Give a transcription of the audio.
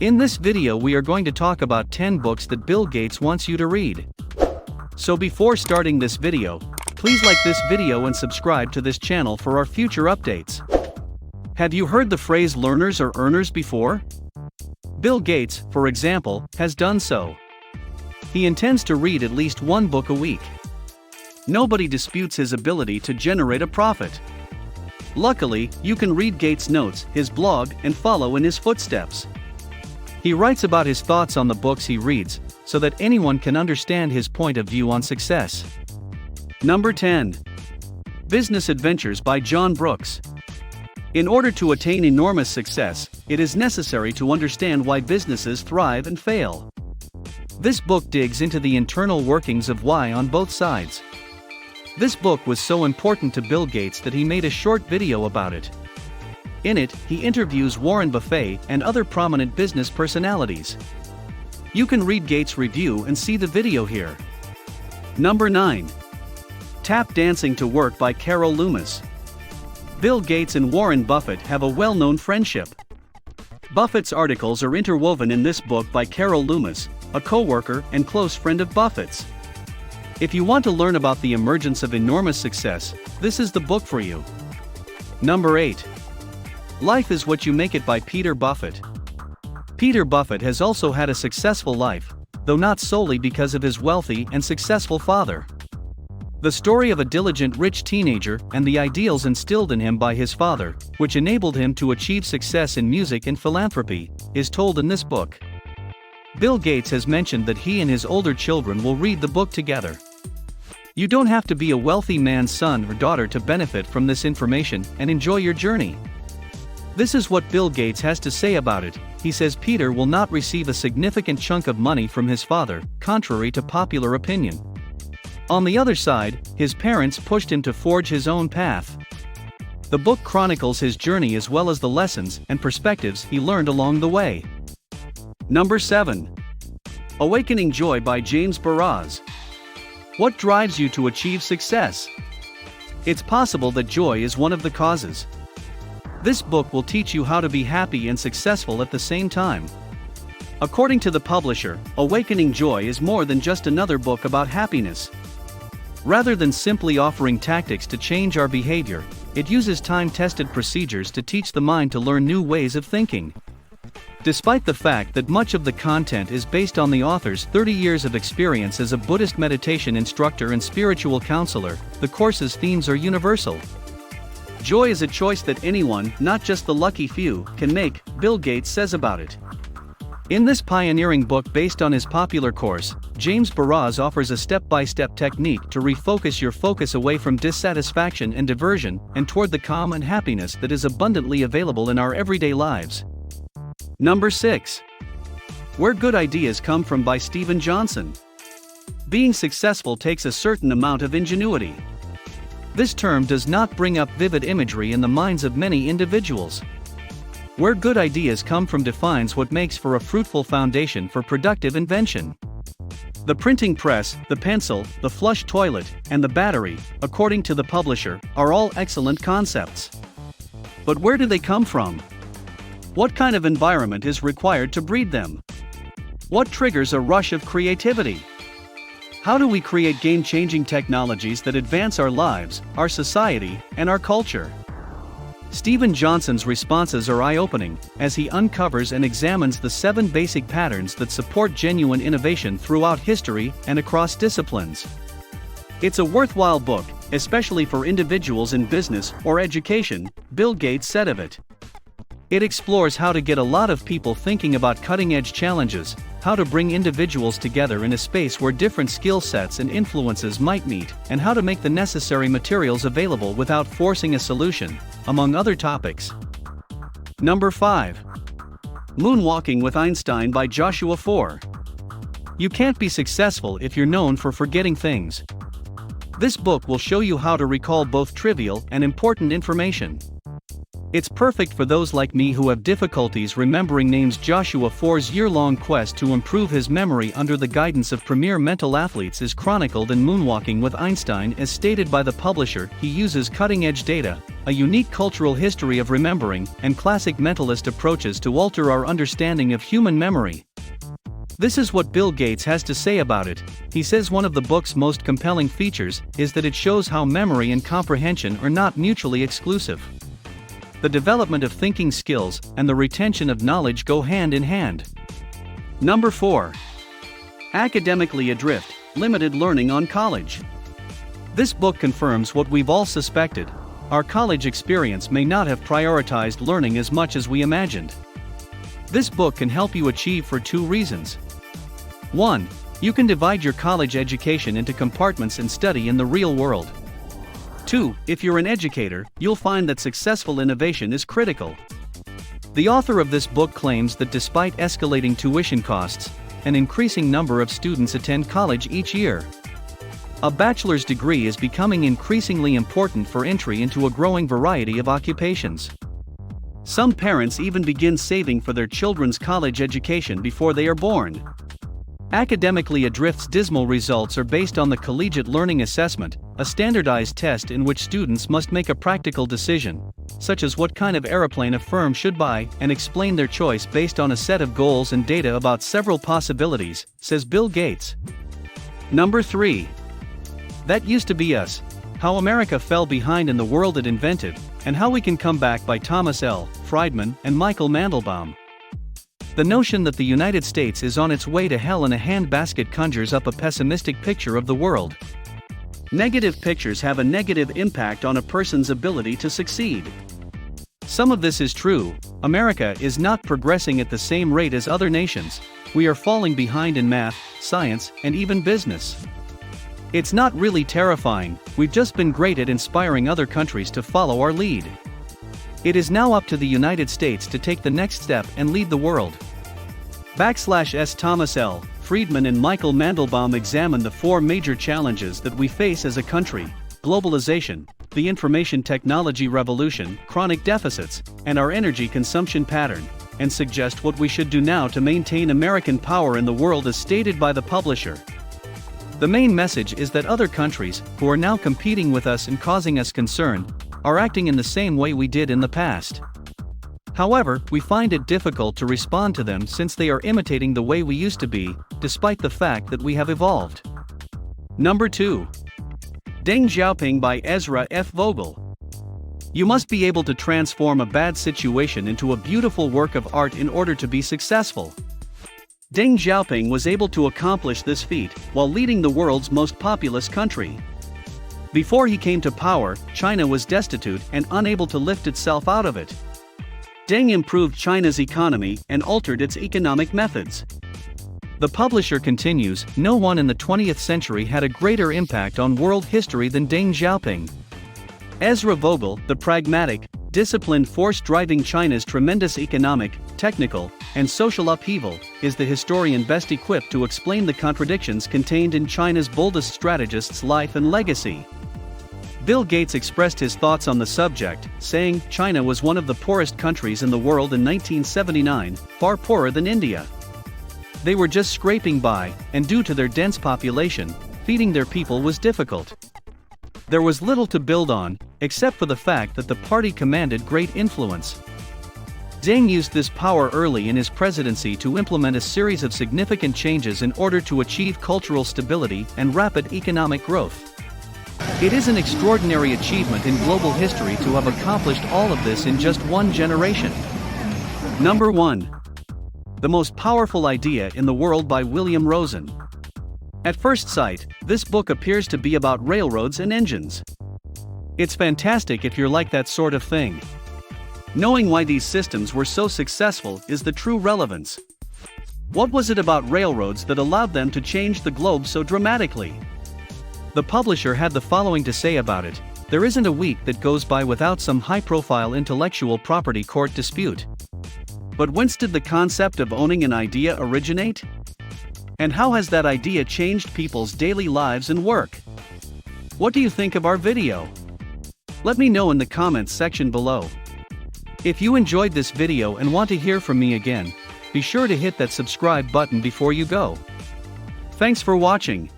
In this video we are going to talk about 10 books that Bill Gates wants you to read. So before starting this video, please like this video and subscribe to this channel for our future updates. Have you heard the phrase learners or earners before? Bill Gates, for example, has done so. He intends to read at least one book a week. Nobody disputes his ability to generate a profit. Luckily, you can read Gates' notes, his blog, and follow in his footsteps. He writes about his thoughts on the books he reads, so that anyone can understand his point of view on success. Number 10. Business Adventures by John Brooks. In order to attain enormous success, it is necessary to understand why businesses thrive and fail. This book digs into the internal workings of why on both sides. This book was so important to Bill Gates that he made a short video about it. In it, he interviews Warren Buffett and other prominent business personalities. You can read Gates' review and see the video here. Number 9. Tap Dancing to Work by Carol Loomis. Bill Gates and Warren Buffett have a well-known friendship. Buffett's articles are interwoven in this book by Carol Loomis, a co-worker and close friend of Buffett's. If you want to learn about the emergence of enormous success, this is the book for you. Number 8. Life is What You Make It by Peter Buffett. Peter Buffett has also had a successful life, though not solely because of his wealthy and successful father. The story of a diligent rich teenager and the ideals instilled in him by his father, which enabled him to achieve success in music and philanthropy, is told in this book. Bill Gates has mentioned that he and his older children will read the book together. You don't have to be a wealthy man's son or daughter to benefit from this information and enjoy your journey. This is what Bill Gates has to say about it. He says Peter will not receive a significant chunk of money from his father, contrary to popular opinion. On the other side, his parents pushed him to forge his own path. The book chronicles his journey as well as the lessons and perspectives he learned along the way. Number 7. Awakening Joy by James Baraz. What drives you to achieve success? It's possible that joy is one of the causes. This book will teach you how to be happy and successful at the same time. According to the publisher, Awakening Joy is more than just another book about happiness. Rather than simply offering tactics to change our behavior, it uses time-tested procedures to teach the mind to learn new ways of thinking. Despite the fact that much of the content is based on the author's 30 years of experience as a Buddhist meditation instructor and spiritual counselor, the course's themes are universal. Joy is a choice that anyone, not just the lucky few, can make, Bill Gates says about it. In this pioneering book based on his popular course, James Baraz offers a step-by-step technique to refocus your focus away from dissatisfaction and diversion and toward the calm and happiness that is abundantly available in our everyday lives. Number 6. Where Good Ideas Come From by Steven Johnson. Being successful takes a certain amount of ingenuity. This term does not bring up vivid imagery in the minds of many individuals. Where Good Ideas Come From defines what makes for a fruitful foundation for productive invention. The printing press, the pencil, the flush toilet, and the battery, according to the publisher, are all excellent concepts. But where do they come from? What kind of environment is required to breed them? What triggers a rush of creativity? How do we create game-changing technologies that advance our lives, our society, and our culture? Steven Johnson's responses are eye-opening, as he uncovers and examines the 7 basic patterns that support genuine innovation throughout history and across disciplines. It's a worthwhile book, especially for individuals in business or education, Bill Gates said of it. It explores how to get a lot of people thinking about cutting-edge challenges, how to bring individuals together in a space where different skill sets and influences might meet, and how to make the necessary materials available without forcing a solution, among other topics. Number 5. Moonwalking with Einstein by Joshua Foer. You can't be successful if you're known for forgetting things. This book will show you how to recall both trivial and important information. It's perfect for those like me who have difficulties remembering names. Joshua Foer's year-long quest to improve his memory under the guidance of premier mental athletes is chronicled in Moonwalking with Einstein. As stated by the publisher, he uses cutting-edge data, a unique cultural history of remembering, and classic mentalist approaches to alter our understanding of human memory. This is what Bill Gates has to say about it. He says one of the book's most compelling features is that it shows how memory and comprehension are not mutually exclusive. The development of thinking skills and the retention of knowledge go hand in hand. Number 4. Academically Adrift, Limited Learning on College. This book confirms what we've all suspected. Our college experience may not have prioritized learning as much as we imagined. This book can help you achieve for 2 reasons. 1. You can divide your college education into compartments and study in the real world. 2. If you're an educator, you'll find that successful innovation is critical. The author of this book claims that despite escalating tuition costs, an increasing number of students attend college each year. A bachelor's degree is becoming increasingly important for entry into a growing variety of occupations. Some parents even begin saving for their children's college education before they are born. Academically Adrift's dismal results are based on the Collegiate Learning Assessment, a standardized test in which students must make a practical decision, such as what kind of aeroplane a firm should buy, and explain their choice based on a set of goals and data about several possibilities, says Bill Gates. Number 3. That Used to Be Us: How America Fell Behind in the World It Invented, and How We Can Come Back by Thomas L. Friedman and Michael Mandelbaum. The notion that the United States is on its way to hell in a handbasket conjures up a pessimistic picture of the world. Negative pictures have a negative impact on a person's ability to succeed. Some of this is true. America is not progressing at the same rate as other nations. We are falling behind in math, science, and even business. It's not really terrifying. We've just been great at inspiring other countries to follow our lead. It is now up to the United States to take the next step and lead the world. /S Thomas L. Friedman and Michael Mandelbaum examine the 4 major challenges that we face as a country: globalization, the information technology revolution, chronic deficits, and our energy consumption pattern, and suggest what we should do now to maintain American power in the world as stated by the publisher. The main message is that other countries, who are now competing with us and causing us concern, are acting in the same way we did in the past. However, we find it difficult to respond to them since they are imitating the way we used to be, despite the fact that we have evolved. Number 2. Deng Xiaoping by Ezra F. Vogel. You must be able to transform a bad situation into a beautiful work of art in order to be successful. Deng Xiaoping was able to accomplish this feat while leading the world's most populous country. Before he came to power, China was destitute and unable to lift itself out of it. Deng improved China's economy and altered its economic methods. The publisher continues, no one in the 20th century had a greater impact on world history than Deng Xiaoping. Ezra Vogel, the pragmatic, disciplined force driving China's tremendous economic, technical, and social upheaval, is the historian best equipped to explain the contradictions contained in China's boldest strategist's life and legacy. Bill Gates expressed his thoughts on the subject, saying, China was one of the poorest countries in the world in 1979, far poorer than India. They were just scraping by, and due to their dense population, feeding their people was difficult. There was little to build on, except for the fact that the party commanded great influence. Deng used this power early in his presidency to implement a series of significant changes in order to achieve cultural stability and rapid economic growth. It is an extraordinary achievement in global history to have accomplished all of this in just one generation. Number 1. The Most Powerful Idea in the World by William Rosen. At first sight, this book appears to be about railroads and engines. It's fantastic if you're like that sort of thing. Knowing why these systems were so successful is the true relevance. What was it about railroads that allowed them to change the globe so dramatically? The publisher had the following to say about it: there isn't a week that goes by without some high-profile intellectual property court dispute. But whence did the concept of owning an idea originate? And how has that idea changed people's daily lives and work? What do you think of our video? Let me know in the comments section below. If you enjoyed this video and want to hear from me again, be sure to hit that subscribe button before you go. Thanks for watching.